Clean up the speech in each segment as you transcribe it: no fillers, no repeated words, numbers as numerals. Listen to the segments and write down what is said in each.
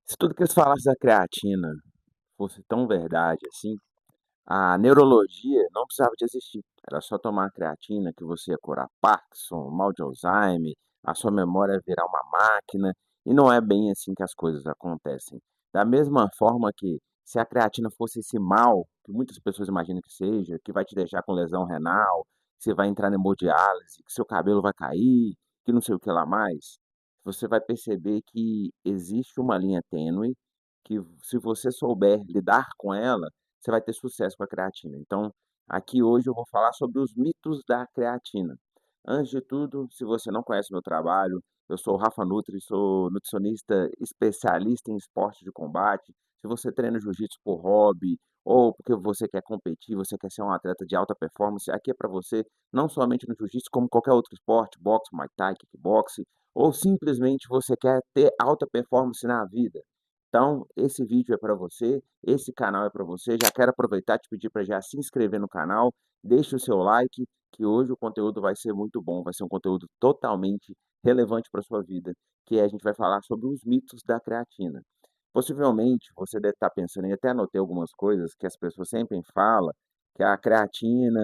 Se tudo que eles falassem da creatina fosse tão verdade assim, a neurologia não precisava de existir. Era só tomar a creatina que você ia curar Parkinson, mal de Alzheimer, a sua memória ia virar uma máquina, e não é bem assim que as coisas acontecem. Da mesma forma que se a creatina fosse esse mal, que muitas pessoas imaginam que seja, que vai te deixar com lesão renal, que você vai entrar em hemodiálise, que seu cabelo vai cair, que não sei o que lá mais, você vai perceber que existe uma linha tênue, que se você souber lidar com ela, você vai ter sucesso com a creatina. Então, aqui hoje eu vou falar sobre os mitos da creatina. Antes de tudo, se você não conhece meu trabalho, eu sou o Rafa Nutri, sou nutricionista especialista em esporte de combate. Se você treina jiu-jitsu por hobby ou porque você quer competir, você quer ser um atleta de alta performance, aqui é para você, não somente no jiu-jitsu, como qualquer outro esporte, boxe, muay thai, kickboxe, ou simplesmente você quer ter alta performance na vida. Então, esse vídeo é para você, esse canal é para você. Já quero aproveitar e te pedir para já se inscrever no canal, deixe o seu like, que hoje o conteúdo vai ser muito bom, vai ser um conteúdo totalmente relevante para sua vida, que a gente vai falar sobre os mitos da creatina. Possivelmente você deve estar pensando, e até anotei algumas coisas que as pessoas sempre falam, que a creatina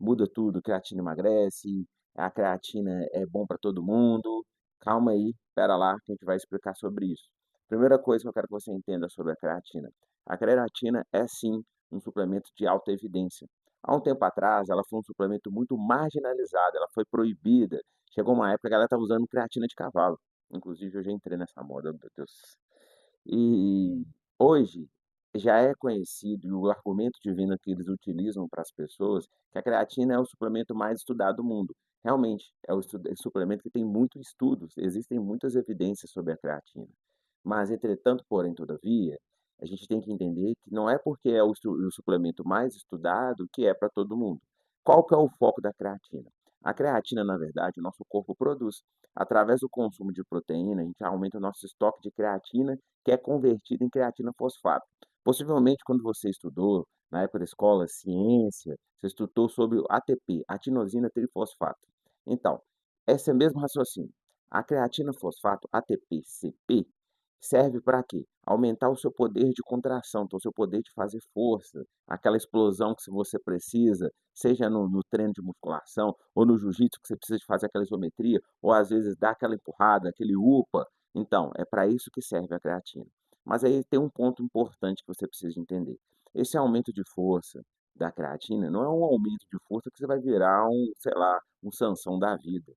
muda tudo, creatina emagrece, a creatina é bom para todo mundo. Calma aí, espera lá que a gente vai explicar sobre isso. Primeira coisa que eu quero que você entenda sobre a creatina. A creatina é sim um suplemento de alta evidência. Há um tempo atrás, ela foi um suplemento muito marginalizado, ela foi proibida. Chegou uma época que ela estava usando creatina de cavalo. Inclusive, eu já entrei nessa moda, meu Deus. E hoje já é conhecido, e o argumento divino que eles utilizam para as pessoas, que a creatina é o suplemento mais estudado do mundo. Realmente, é o suplemento que tem muitos estudos, existem muitas evidências sobre a creatina. Mas, entretanto, porém, todavia, a gente tem que entender que não é porque é o suplemento mais estudado que é para todo mundo. Qual que é o foco da creatina? A creatina, na verdade, o nosso corpo produz. Através do consumo de proteína, a gente aumenta o nosso estoque de creatina, que é convertido em creatina fosfato. Possivelmente, quando você estudou, na época da escola, ciência, você estudou sobre o ATP, adenosina trifosfato. Então, esse é o mesmo raciocínio. A creatina fosfato, ATP-CP, serve para quê? Aumentar o seu poder de contração, então o seu poder de fazer força, aquela explosão que se você precisa, seja no treino de musculação ou no jiu-jitsu que você precisa de fazer aquela isometria, ou às vezes dar aquela empurrada, aquele upa. Então, é para isso que serve a creatina. Mas aí tem um ponto importante que você precisa entender. Esse aumento de força da creatina não é um aumento de força que você vai virar um, sei lá, um Sansão da vida.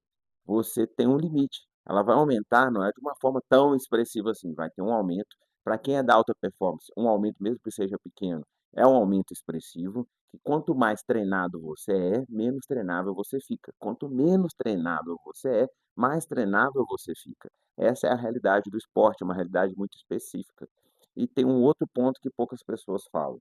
Você tem um limite. Ela vai aumentar, não é de uma forma tão expressiva assim, vai ter um aumento. Para quem é da alta performance, um aumento mesmo que seja pequeno, é um aumento expressivo, que quanto mais treinado você é, menos treinável você fica. Quanto menos treinável você é, mais treinável você fica. Essa é a realidade do esporte, é uma realidade muito específica. E tem um outro ponto que poucas pessoas falam.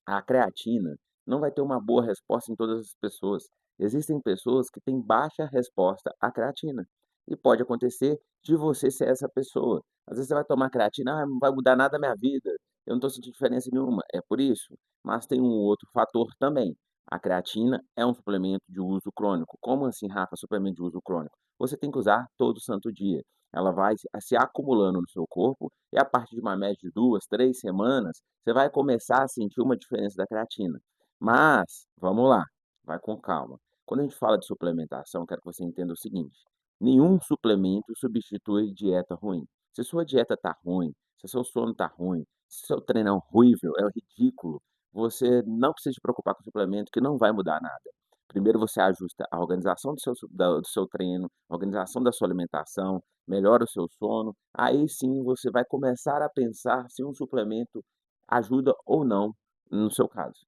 A creatina não vai ter uma boa resposta em todas as pessoas. Existem pessoas que têm baixa resposta à creatina. E pode acontecer de você ser essa pessoa. Às vezes você vai tomar creatina, não vai mudar nada na minha vida, eu não estou sentindo diferença nenhuma. É por isso. Mas tem um outro fator também. A creatina é um suplemento de uso crônico. Como assim, Rafa, suplemento de uso crônico? Você tem que usar todo santo dia. Ela vai se acumulando no seu corpo e a partir de uma média de 2, 3 semanas, você vai começar a sentir uma diferença da creatina. Mas, vamos lá, vai com calma. Quando a gente fala de suplementação, quero que você entenda o seguinte: nenhum suplemento substitui dieta ruim. Se sua dieta está ruim, se seu sono está ruim, se seu treino é horrível, é ridículo, você não precisa se preocupar com o suplemento, que não vai mudar nada. Primeiro você ajusta a organização do seu treino, a organização da sua alimentação, melhora o seu sono, aí sim você vai começar a pensar se um suplemento ajuda ou não no seu caso.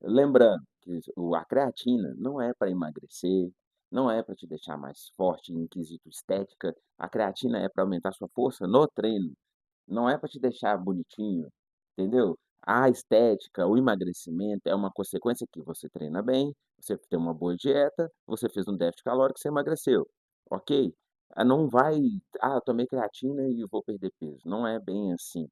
Lembrando que a creatina não é para emagrecer, não é para te deixar mais forte em quesito estética, a creatina é para aumentar sua força no treino, não é para te deixar bonitinho, entendeu? A estética, o emagrecimento é uma consequência que você treina bem, você tem uma boa dieta, você fez um déficit calórico, você emagreceu, ok? Não vai, eu tomei creatina e vou perder peso. Não é bem assim.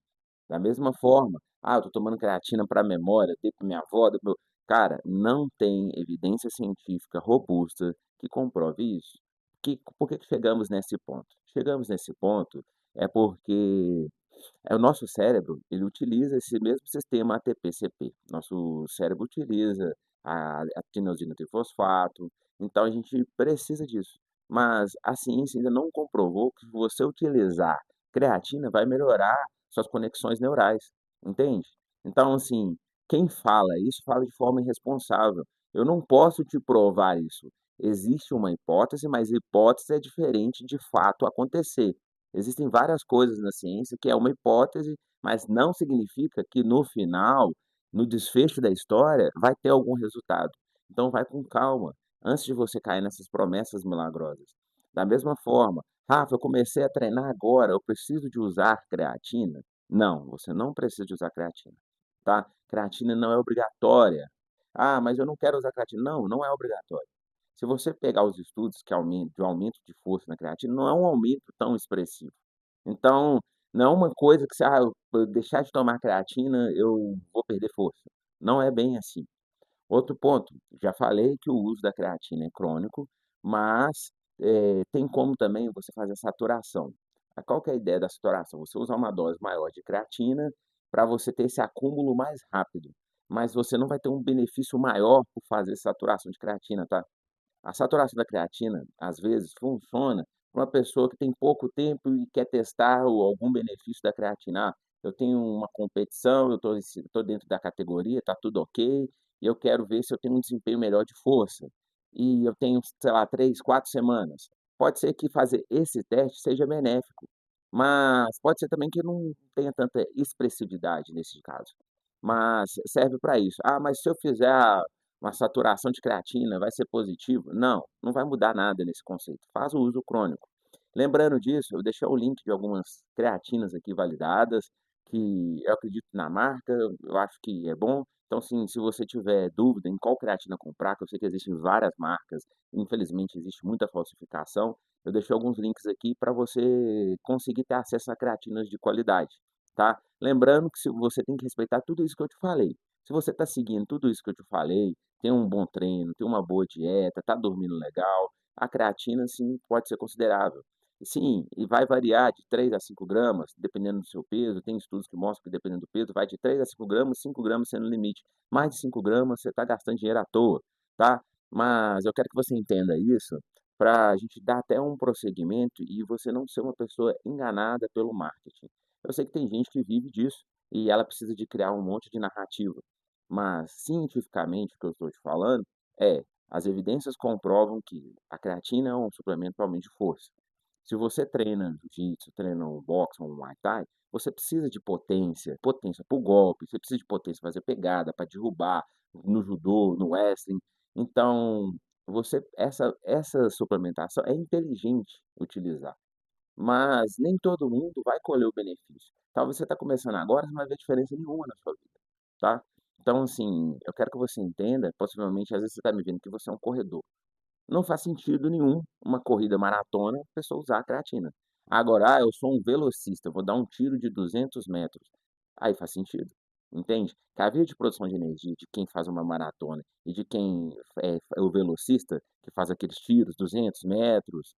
Da mesma forma, eu tô tomando creatina para memória, dei para minha avó, dei para cara, não tem evidência científica robusta que comprove isso. Por que que chegamos nesse ponto? Chegamos nesse ponto é porque O nosso cérebro, ele utiliza esse mesmo sistema ATP-CP. Nosso cérebro utiliza a tineosina trifosfato, então a gente precisa disso. Mas a ciência ainda não comprovou que você utilizar creatina vai melhorar suas conexões neurais, entende? Então, assim, quem fala isso, fala de forma irresponsável. Eu não posso te provar isso. Existe uma hipótese, mas hipótese é diferente de fato acontecer. Existem várias coisas na ciência que é uma hipótese, mas não significa que no final, no desfecho da história, vai ter algum resultado. Então vai com calma, antes de você cair nessas promessas milagrosas. Da mesma forma: "Rafa, eu comecei a treinar agora, eu preciso de usar creatina?". Não, você não precisa de usar creatina, tá? Creatina não é obrigatória. "Ah, mas eu não quero usar creatina". Não, não é obrigatório. Se você pegar os estudos que aumentam de aumento de força na creatina, não é um aumento tão expressivo. Então, não é uma coisa que você: "Ah, eu deixar de tomar creatina, eu vou perder força". Não é bem assim. Outro ponto, já falei que o uso da creatina é crônico, mas, tem como também você fazer a saturação. Qual que é a ideia da saturação? Você usar uma dose maior de creatina para você ter esse acúmulo mais rápido, mas você não vai ter um benefício maior por fazer saturação de creatina, tá? A saturação da creatina, às vezes, funciona para uma pessoa que tem pouco tempo e quer testar algum benefício da creatina. "Ah, eu tenho uma competição, eu estou dentro da categoria, está tudo ok, e eu quero ver se eu tenho um desempenho melhor de força. E eu tenho, sei lá, 3, 4 semanas". Pode ser que fazer esse teste seja benéfico, mas pode ser também que não tenha tanta expressividade nesse caso. Mas serve para isso. "Ah, mas se eu fizer uma saturação de creatina, vai ser positivo?". Não, não vai mudar nada nesse conceito. Faz o uso crônico. Lembrando disso, eu deixei o link de algumas creatinas aqui validadas, que eu acredito na marca, eu acho que é bom. Então, assim, se você tiver dúvida em qual creatina comprar, que eu sei que existem várias marcas, infelizmente existe muita falsificação, eu deixei alguns links aqui para você conseguir ter acesso a creatinas de qualidade, tá? Lembrando que se você tem que respeitar tudo isso que eu te falei. Se você está seguindo tudo isso que eu te falei, tem um bom treino, tem uma boa dieta, está dormindo legal, a creatina sim pode ser considerável. E sim, e vai variar de 3 a 5 gramas, dependendo do seu peso, tem estudos que mostram que dependendo do peso vai de 3 a 5 gramas, 5 gramas sendo o limite. Mais de 5 gramas você está gastando dinheiro à toa, tá? Mas eu quero que você entenda isso, para a gente dar até um prosseguimento e você não ser uma pessoa enganada pelo marketing. Eu sei que tem gente que vive disso, e ela precisa de criar um monte de narrativa. Mas, cientificamente, o que eu estou te falando é, as evidências comprovam que a creatina é um suplemento para aumento de força. Se você treina jiu-jitsu, treina um boxe ou um muay thai, você precisa de potência, potência para o golpe, você precisa de potência para fazer pegada, para derrubar, no judô, no wrestling. Então, essa suplementação é inteligente utilizar. Mas nem todo mundo vai colher o benefício. Talvez você está começando agora, você não vai ver diferença nenhuma na sua vida, tá. Então, assim, eu quero que você entenda, possivelmente, às vezes você está me vendo que você é um corredor. Não faz sentido nenhum uma corrida maratona a pessoa usar a creatina. Agora: "Ah, eu sou um velocista, eu vou dar um tiro de 200 metros". Aí faz sentido, entende? Que a via de produção de energia de quem faz uma maratona e de quem é o velocista, que faz aqueles tiros, 200 metros,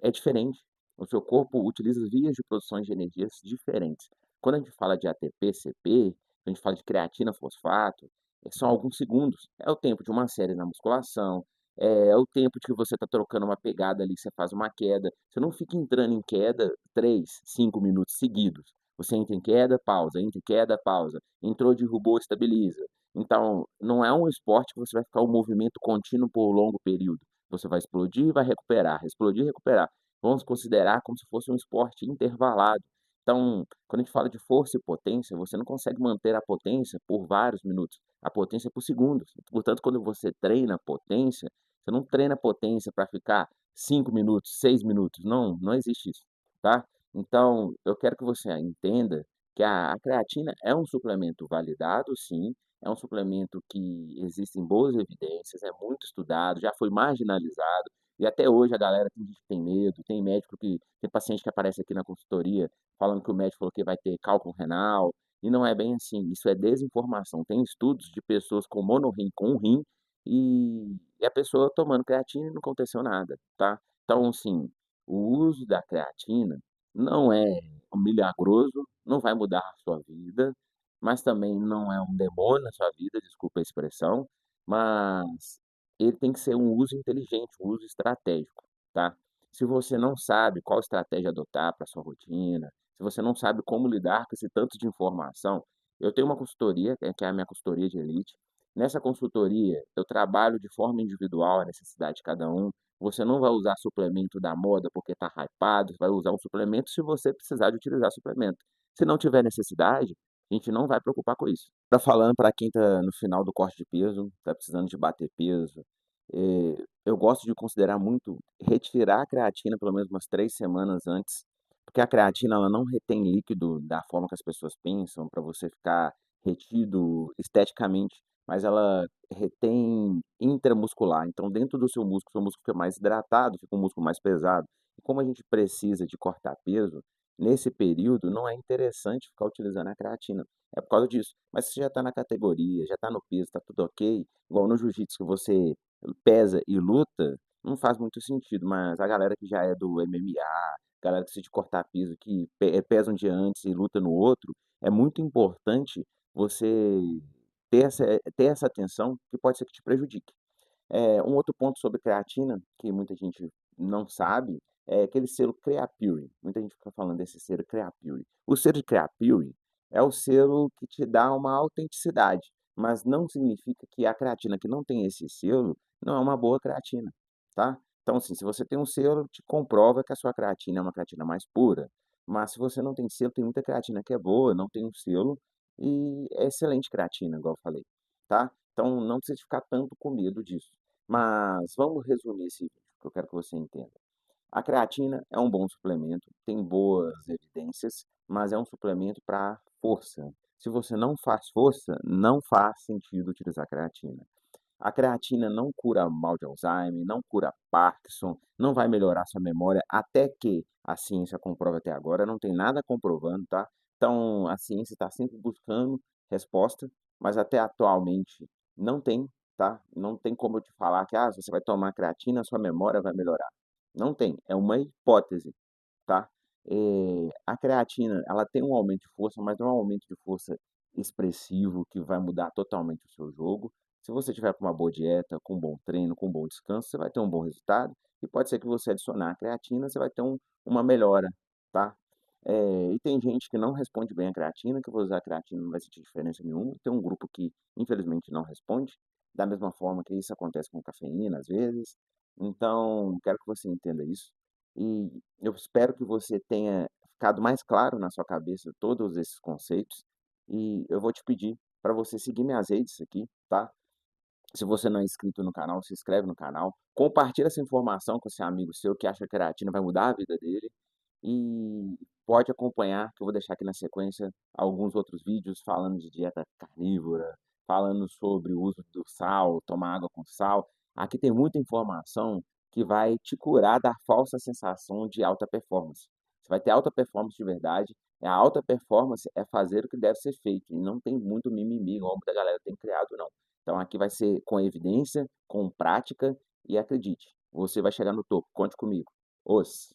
é diferente. O seu corpo utiliza vias de produção de energias diferentes. Quando a gente fala de ATP, CP, a gente fala de creatina, fosfato, são alguns segundos. É o tempo de uma série na musculação, é o tempo de que você está trocando uma pegada ali, você faz uma queda. Você não fica entrando em queda 3, 5 minutos seguidos. Você entra em queda, pausa, entra em queda, pausa. Entrou, derrubou, estabiliza. Então, não é um esporte que você vai ficar um movimento contínuo por longo período. Você vai explodir e vai recuperar, explodir e recuperar. Vamos considerar como se fosse um esporte intervalado. Então, quando a gente fala de força e potência, você não consegue manter a potência por vários minutos, a potência é por segundos. Portanto, quando você treina potência, você não treina potência para ficar 5 minutos, 6 minutos, não, não existe isso, tá. Então, eu quero que você entenda que a creatina é um suplemento validado sim, é um suplemento que existem boas evidências, é muito estudado, já foi marginalizado, e até hoje a galera tem gente que tem medo, tem médico que tem paciente que aparece aqui na consultoria falando que o médico falou que vai ter cálculo renal, e não é bem assim, isso é desinformação. Tem estudos de pessoas com monorrim, com um rim, e a pessoa tomando creatina e não aconteceu nada, tá. Então, assim, o uso da creatina Não é milagroso, não vai mudar a sua vida, mas também não é um demônio na sua vida, desculpa a expressão, mas ele tem que ser um uso inteligente, um uso estratégico, tá. Se você não sabe qual estratégia adotar para sua rotina, se você não sabe como lidar com esse tanto de informação, eu tenho uma consultoria, que é a minha consultoria de elite. Nessa consultoria, eu trabalho de forma individual a necessidade de cada um. Você não vai usar suplemento da moda porque está hypado, vai usar um suplemento se você precisar de utilizar suplemento. Se não tiver necessidade, a gente não vai preocupar com isso. Tá falando para quem está no final do corte de peso, está precisando de bater peso, eu gosto de considerar muito retirar a creatina pelo menos umas 3 semanas antes, porque a creatina ela não retém líquido da forma que as pessoas pensam, para você ficar retido esteticamente, mas ela retém intramuscular, então dentro do seu músculo fica mais hidratado, fica um músculo mais pesado. E como a gente precisa de cortar peso, nesse período não é interessante ficar utilizando a creatina, é por causa disso. Mas se você já está na categoria, já está no peso, está tudo ok, igual no jiu-jitsu que você pesa e luta, não faz muito sentido, mas a galera que já é do MMA, galera que precisa de cortar peso, que pesa um dia antes e luta no outro, é muito importante você ter essa atenção, que pode ser que te prejudique. Um outro ponto sobre creatina, que muita gente não sabe, é aquele selo Creapure. Muita gente fica falando desse selo Creapure. O selo de Creapure é o selo que te dá uma autenticidade, mas não significa que a creatina que não tem esse selo não é uma boa creatina, tá? Então, assim, se você tem um selo, te comprova que a sua creatina é uma creatina mais pura. Mas se você não tem selo, tem muita creatina que é boa, não tem um selo, e é excelente creatina, igual eu falei, tá? Então não precisa ficar tanto com medo disso. Mas vamos resumir esse vídeo, que eu quero que você entenda. A creatina é um bom suplemento, tem boas evidências, mas é um suplemento para força. Se você não faz força, não faz sentido utilizar creatina. A creatina não cura mal de Alzheimer, não cura Parkinson, não vai melhorar sua memória, até que a ciência comprove até agora, não tem nada comprovando, tá? Então, a ciência está sempre buscando resposta, mas até atualmente não tem, tá? Não tem como eu te falar que, se você vai tomar creatina, sua memória vai melhorar. Não tem, é uma hipótese, tá? A creatina, ela tem um aumento de força, mas não é um aumento de força expressivo que vai mudar totalmente o seu jogo. Se você tiver com uma boa dieta, com um bom treino, com um bom descanso, você vai ter um bom resultado e pode ser que você adicionar a creatina, você vai ter uma melhora, tá? E tem gente que não responde bem à creatina, que eu vou usar a creatina não vai sentir diferença nenhuma. Tem um grupo que, infelizmente, não responde, da mesma forma que isso acontece com cafeína, às vezes. Então, quero que você entenda isso. E eu espero que você tenha ficado mais claro na sua cabeça todos esses conceitos. E eu vou te pedir para você seguir minhas redes aqui, tá? Se você não é inscrito no canal, se inscreve no canal. Compartilha essa informação com esse amigo seu que acha que a creatina vai mudar a vida dele. E pode acompanhar, que eu vou deixar aqui na sequência alguns outros vídeos falando de dieta carnívora, falando sobre o uso do sal, tomar água com sal. Aqui tem muita informação que vai te curar da falsa sensação de alta performance. Você vai ter alta performance de verdade. A alta performance é fazer o que deve ser feito e não tem muito mimimi, igual muita galera tem criado, não. Então aqui vai ser com evidência, com prática e acredite, você vai chegar no topo. Conte comigo. Os.